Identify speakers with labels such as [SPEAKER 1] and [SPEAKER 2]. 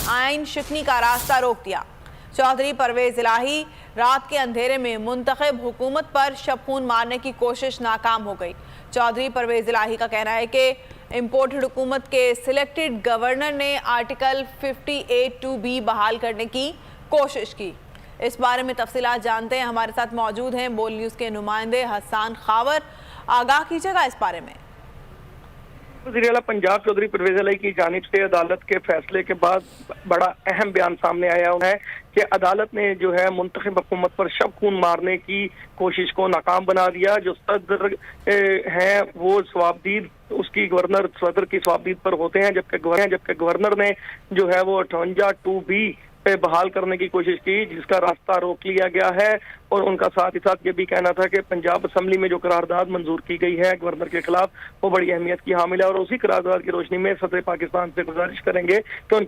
[SPEAKER 1] आइन शिकनी का रास्ता रोक दिया। चौधरी परवेज इलाही रात के अंधेरे में मुंतखब हुकूमत पर शबखून मारने की कोशिश नाकाम हो गई। चौधरी परवेज इलाही का कहना है कि इम्पोर्टेड हुकूमत के सिलेक्टेड गवर्नर ने आर्टिकल 58(2)B बहाल करने की कोशिश की। इस बारे में तफसीलात जानते हैं, हमारे साथ मौजूद हैं बोल न्यूज़ के नुमाइंदे हसन खावर। आगाह कीजिएगा इस बारे में।
[SPEAKER 2] वज़ीर आला पंजाब चौधरी परवेज इलाही की जानिब से अदालत के फैसले के बाद बड़ा अहम बयान सामने आया है कि अदालत ने जो है मुंतखब हुकूमत पर शबखून मारने की कोशिश को नाकाम बना दिया। जो सदर हैं वो स्वाबदीद उसकी गवर्नर सदर की स्वाबदीद पर होते हैं, जबकि गवर्नर ने जो है वो 58(2)B पे बहाल करने की कोशिश की, जिसका रास्ता रोक लिया गया है। और उनका साथ ही साथ ये भी कहना था कि पंजाब असम्बली में जो करारदाद मंजूर की गई है गवर्नर के खिलाफ वो बड़ी अहमियत की हामिल है और उसी करारदाद की रोशनी में सदर पाकिस्तान से गुजारिश करेंगे कि उनके